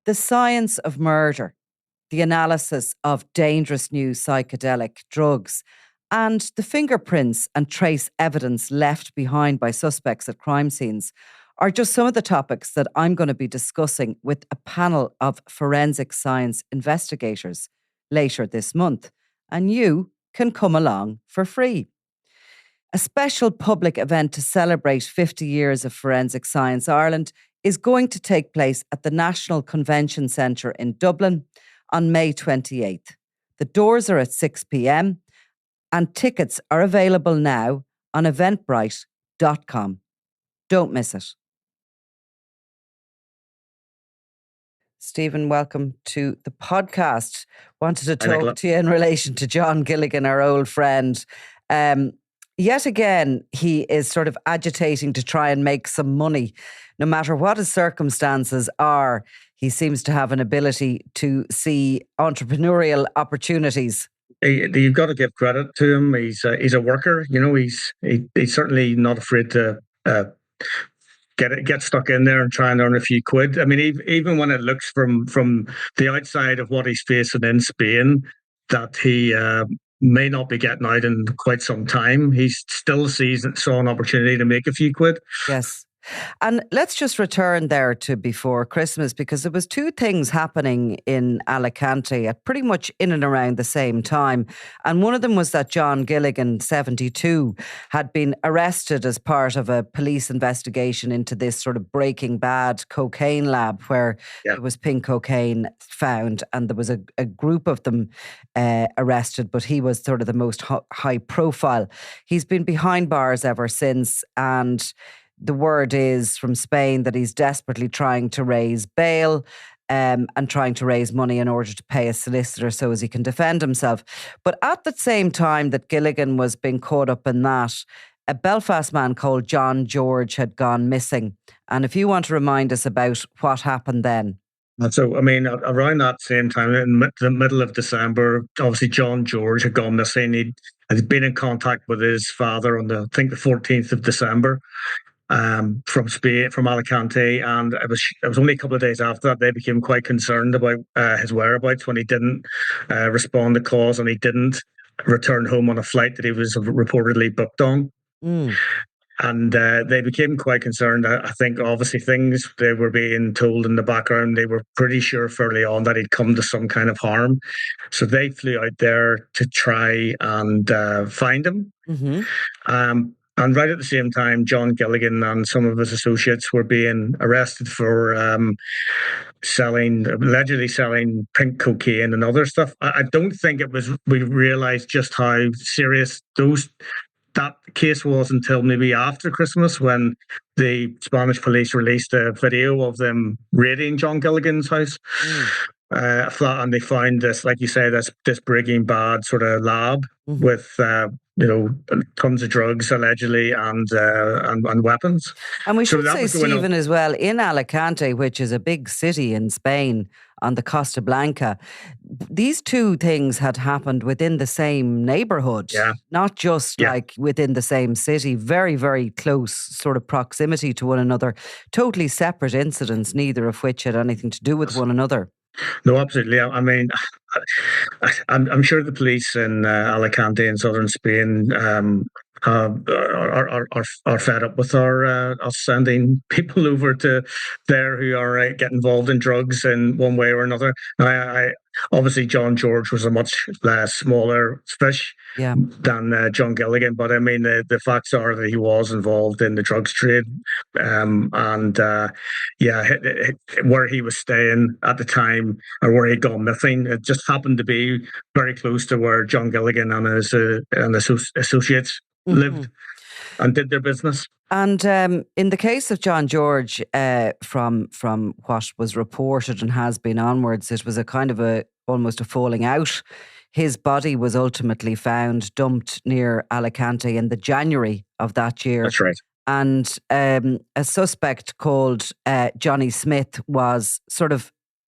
The science of murder, the analysis of dangerous new psychedelic drugs, and the fingerprints and trace evidence left behind by suspects at crime scenes are just some of the topics that I'm going to be discussing with a panel of forensic science investigators later this month. And you can come along for free. A special public event to celebrate 50 years of Forensic Science Ireland is going to take place at the National Convention Centre in Dublin on May 28th. The doors are at 6 p.m. and tickets are available now on eventbrite.com. Don't miss it. Stephen, welcome to the podcast. Wanted to talk to you in relation to John Gilligan, our old friend. Yet again, he is sort of agitating to try and make some money. No matter what his circumstances are, he seems to have an ability to see entrepreneurial opportunities. You've got to give credit to him. He's a worker. You know, he's certainly not afraid to get stuck in there and try and earn a few quid. I mean, even when it looks from the outside of what he's facing in Spain, that he may not be getting out in quite some time, he still saw an opportunity to make a few quid. Yes. And let's just return there to before Christmas, because there was two things happening in Alicante at pretty much in and around the same time. And one of them was that John Gilligan, 72, had been arrested as part of a police investigation into this sort of Breaking Bad cocaine lab where there was pink cocaine found, and there was a group of them arrested, but he was sort of the most high profile. He's been behind bars ever since, and the word is from Spain that he's desperately trying to raise bail and trying to raise money in order to pay a solicitor so as he can defend himself. But at the same time that Gilligan was being caught up in that, a Belfast man called John George had gone missing. And if you want to remind us about what happened then. So, I mean, around that same time, in the middle of December, obviously John George had gone missing. He'd been in contact with his father on the 14th of December. From Spain, from Alicante, and it was only a couple of days after that they became quite concerned about his whereabouts when he didn't respond to calls and he didn't return home on a flight that he was reportedly booked on. And they became quite concerned. I think obviously things they were being told in the background, they were pretty sure fairly on that he'd come to some kind of harm. So they flew out there to try and find him. And right at the same time, John Gilligan and some of his associates were being arrested for allegedly selling pink cocaine and other stuff. I don't think we realised just how serious that case was until maybe after Christmas, when the Spanish police released a video of them raiding John Gilligan's house. And they found this, like you say, this Breaking Bad sort of lab with tons of drugs allegedly and weapons. And we should say, Stephen, as well, in Alicante, which is a big city in Spain on the Costa Blanca, these two things had happened within the same neighbourhood, not just like within the same city, very, very close sort of proximity to one another, totally separate incidents, neither of which had anything to do with one another. No, absolutely. I mean, I'm sure the police in Alicante in southern Spain are fed up with us sending people over to there who are get involved in drugs in one way or another. Obviously, John George was a much smaller fish than John Gilligan, but I mean, the facts are that he was involved in the drugs trade, where he was staying at the time or where he'd gone missing, it just happened to be very close to where John Gilligan and his associates lived and did their business. And in the case of John George, from what was reported and has been onwards, it was a kind of almost a falling out. His body was ultimately found dumped near Alicante in the January of that year. That's right. And a suspect called Johnny Smith was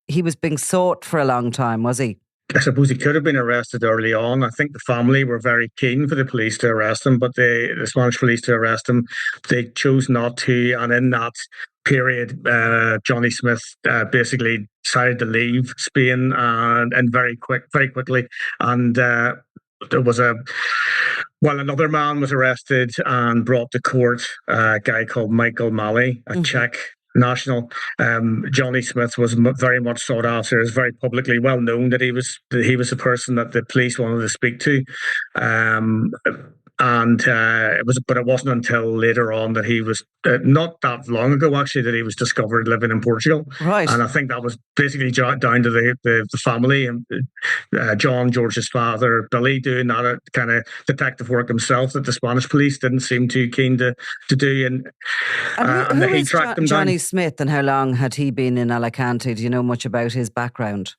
he was being sought for a long time, was he? I suppose he could have been arrested early on. I think the family were very keen for the police to arrest him, but the Spanish police to arrest him, they chose not to. And in that, period, Johnny Smith basically decided to leave Spain and very quickly. And there was another man was arrested and brought to court, a guy called Michael Malley, a Czech national. Johnny Smith was very much sought after. It was very publicly well known that he was the person that the police wanted to speak to. And it wasn't until later on that he was not that long ago actually that he was discovered living in Portugal. Right. And I think that was basically down to the family and John George's father, Billy, doing that kind of detective work himself that the Spanish police didn't seem too keen to do. And who he is tracked him Johnny down. Smith, and how long had he been in Alicante? Do you know much about his background?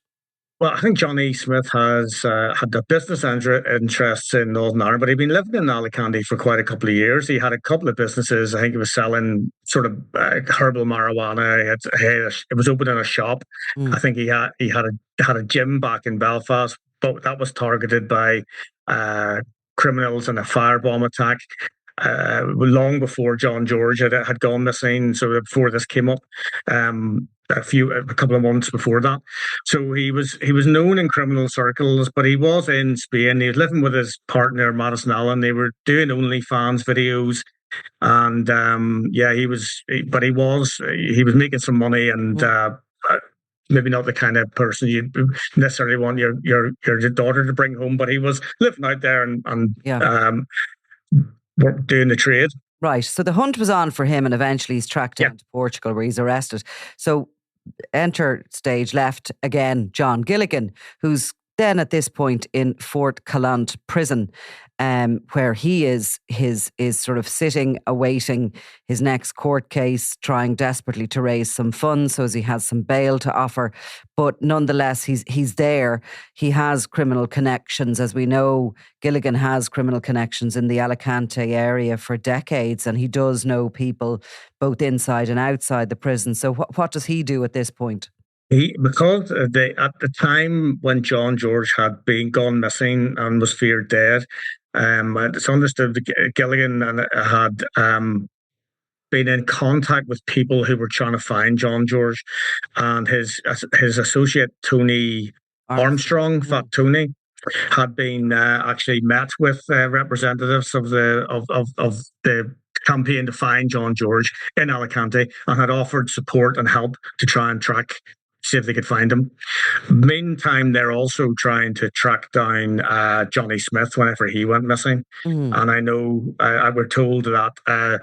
Well, I think Johnny Smith has had a business interests in Northern Ireland, but he'd been living in Alicante for quite a couple of years. He had a couple of businesses. I think he was selling sort of herbal marijuana. It was opening a shop. I think he had a gym back in Belfast, but that was targeted by criminals in a firebomb attack. Long before John George had gone missing, so before this came up, a couple of months before that. So he was known in criminal circles, but he was in Spain. He was living with his partner Madison Allen. They were doing OnlyFans videos, and he was making some money, and maybe not the kind of person you necessarily want your daughter to bring home, but he was living out there and doing the trade. Right. So the hunt was on for him, and eventually he's tracked down to Portugal, where he's arrested. So enter stage left again John Gilligan, who's then at this point in Fort Callant prison, where he is sort of sitting, awaiting his next court case, trying desperately to raise some funds so as he has some bail to offer. But nonetheless, he's there. He has criminal connections. As we know, Gilligan has criminal connections in the Alicante area for decades, and he does know people both inside and outside the prison. So what does he do at this point? Because at the time when John George had been gone missing and was feared dead, it's understood that Gilligan had been in contact with people who were trying to find John George, and his associate Tony Armstrong, Fat Tony, had been actually met with representatives of the campaign to find John George in Alicante, and had offered support and help to try and see if they could find him. Meantime, they're also trying to track down Johnny Smith whenever he went missing. And I know we're told that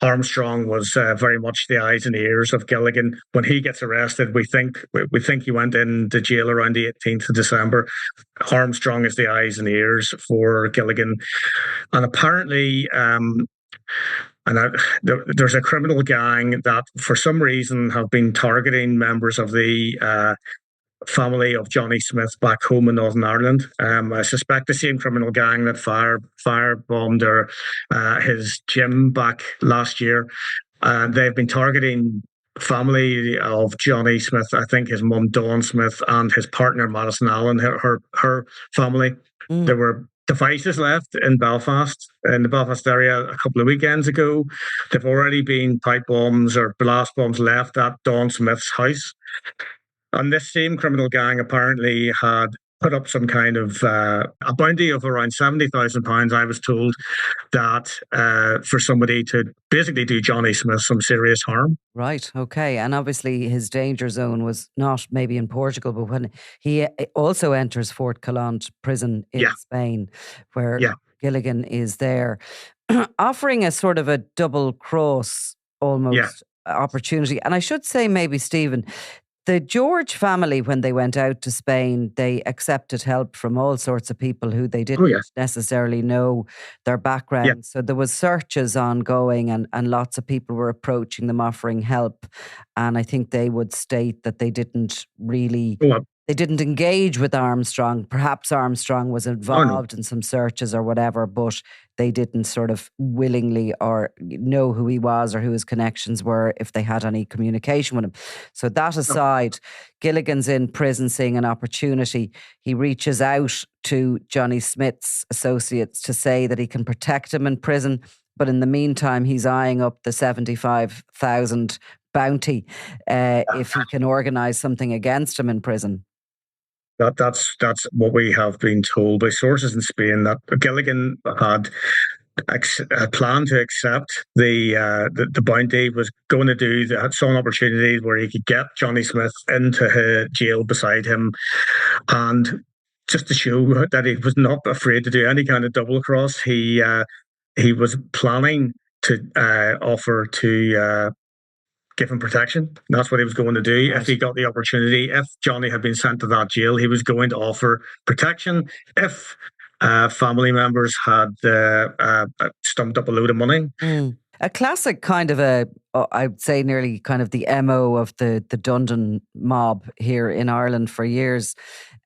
Armstrong was very much the eyes and ears of Gilligan. When he gets arrested, we think he went into jail around the 18th of December. Armstrong is the eyes and ears for Gilligan. And apparently, there's a criminal gang that, for some reason, have been targeting members of the family of Johnny Smith back home in Northern Ireland. I suspect the same criminal gang that firebombed his gym back last year. They've been targeting family of Johnny Smith. I think his mum Dawn Smith and his partner Madison Allen, her family. There were devices left in the Belfast area a couple of weekends ago. There've already been pipe bombs or blast bombs left at Dawn Smith's house. And this same criminal gang apparently had put up some kind of a bounty of around £70,000, I was told, that for somebody to basically do Johnny Smith some serious harm. Right, okay. And obviously his danger zone was not maybe in Portugal, but when he also enters Fort Callant prison in Spain, where Gilligan is there, offering a sort of a double cross almost opportunity. And I should say maybe, Stephen, the George family, when they went out to Spain, they accepted help from all sorts of people who they didn't necessarily know their background. So there was searches ongoing, and lots of people were approaching them offering help. And I think they would state that they didn't really... They didn't engage with Armstrong. Perhaps Armstrong was involved in some searches or whatever, but they didn't sort of willingly or know who he was or who his connections were if they had any communication with him. So that aside, Gilligan's in prison seeing an opportunity. He reaches out to Johnny Smith's associates to say that he can protect him in prison. But in the meantime, he's eyeing up the £75,000 bounty if he can organise something against him in prison. That's what we have been told by sources in Spain, that Gilligan had a plan to accept the bounty, was going to do that, saw an opportunity where he could get Johnny Smith into jail beside him, and just to show that he was not afraid to do any kind of double cross, he was planning to offer to give him protection. That's what he was going to do. Right. If he got the opportunity, if Johnny had been sent to that jail, he was going to offer protection. If family members had stumped up a load of money. A classic kind of I'd say nearly kind of the MO of the Dundon mob here in Ireland for years.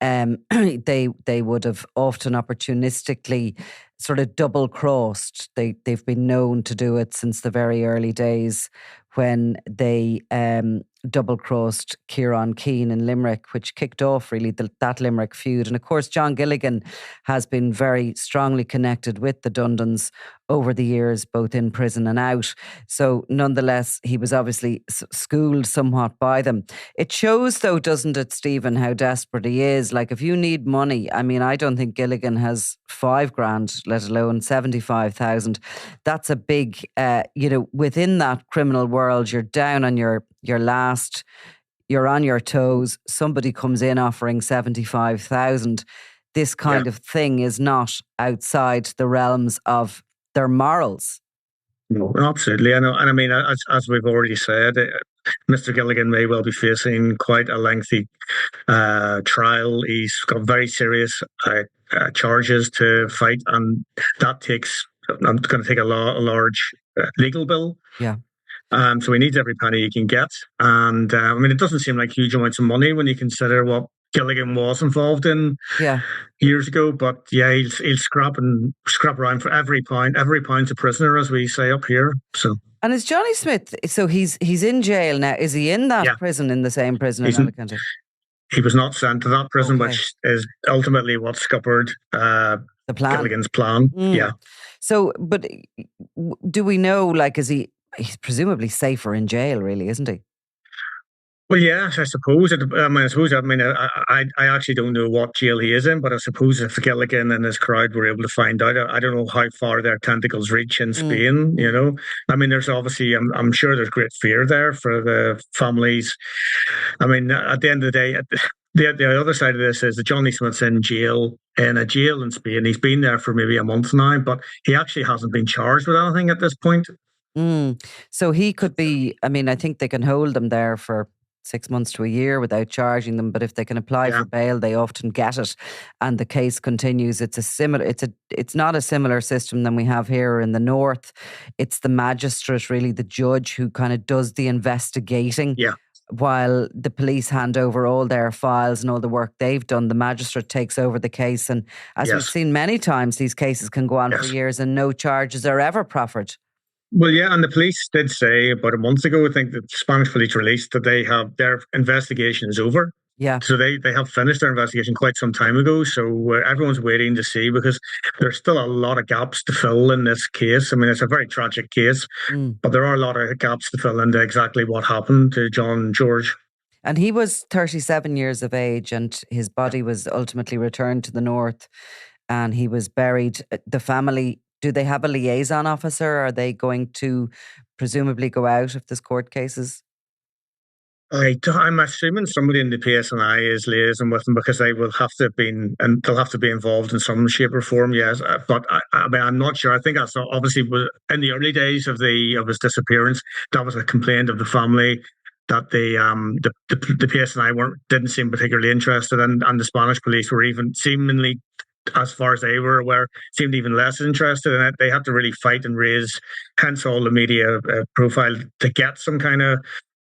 They would have often opportunistically sort of double crossed. They've been known to do it since the very early days when they double crossed Ciarán Keane in Limerick, which kicked off really that Limerick feud. And of course, John Gilligan has been very strongly connected with the Dundons over the years, both in prison and out. So nonetheless, he was obviously schooled somewhat by them. It shows, though, doesn't it, Stephen, how desperate he is? Like, if you need money, I mean, I don't think Gilligan has $5,000, let alone 75,000. That's a big, within that criminal world, you're down on your last, you're on your toes. Somebody comes in offering 75,000. This kind of thing is not outside the realms of their morals. No, absolutely. I know, and I mean, as we've already said, Mr. Gilligan may well be facing quite a lengthy trial. He's got very serious charges to fight, and that takes. I'm going to take a large legal bill. Yeah. So he needs every penny he can get, and I mean, it doesn't seem like huge amounts of money when you consider what Gilligan was involved in years ago. But yeah, he'll scrap around for every pound. Every pound's a prisoner, as we say up here. So. And is Johnny Smith? So he's in jail now. Is he in that prison, in the same prison in Alicante? He was not sent to that prison, which is ultimately what scuppered the plan. Gilligan's plan. Yeah. So, but do we know? Like, is he? He's presumably safer in jail, really, isn't he? Well, yes, I suppose. I actually don't know what jail he is in, but I suppose if Gilligan and his crowd were able to find out, I don't know how far their tentacles reach in Spain. You know, I mean, there's obviously, I'm sure there's great fear there for the families. I mean, at the end of the day, the other side of this is that Johnny Smith's in a jail in Spain. He's been there for maybe a month now, but he actually hasn't been charged with anything at this point. So he could be, I mean, I think they can hold them there for 6 months to a year without charging them, but if they can apply for bail, they often get it, and the case continues. It's not a similar system than we have here in the north. It's the magistrate, really, the judge, who kind of does the investigating. While the police hand over all their files and all the work they've done, the magistrate takes over the case. And as we've seen many times, these cases can go on for years and no charges are ever proffered. Well, yeah, and the police did say about a month ago, I think, that the Spanish police released that their investigation is over. Yeah. So they have finished their investigation quite some time ago. So everyone's waiting to see, because there's still a lot of gaps to fill in this case. I mean, it's a very tragic case, but there are a lot of gaps to fill into exactly what happened to John George. And he was 37 years of age, and his body was ultimately returned to the north, and he was buried. The family, do they have a liaison officer? Are they going to presumably go out if there's court cases? I'm assuming somebody in the PSNI is liaising with them, because they will have to have been, and they'll have to be involved in some shape or form. Yes, but I mean, I'm not sure. I think that's obviously in the early days of his disappearance. That was a complaint of the family that the PSNI didn't seem particularly interested in, and the Spanish police were even seemingly, as far as they were aware, seemed even less interested in it. They had to really fight and raise, hence all the media profile, to get some kind of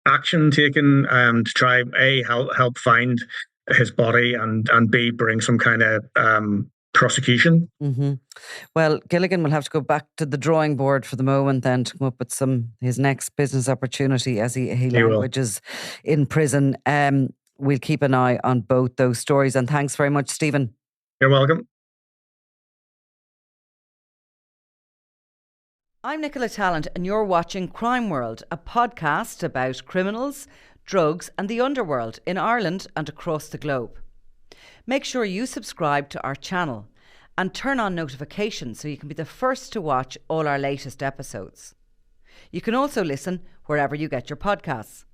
action taken to try A, help find his body, and B, bring some kind of prosecution. Well, Gilligan will have to go back to the drawing board for the moment then to come up with his next business opportunity as he languages in prison. We'll keep an eye on both those stories, and thanks very much, Stephen. You're welcome. I'm Nicola Tallant, and you're watching Crime World, a podcast about criminals, drugs, and the underworld in Ireland and across the globe. Make sure you subscribe to our channel and turn on notifications so you can be the first to watch all our latest episodes. You can also listen wherever you get your podcasts.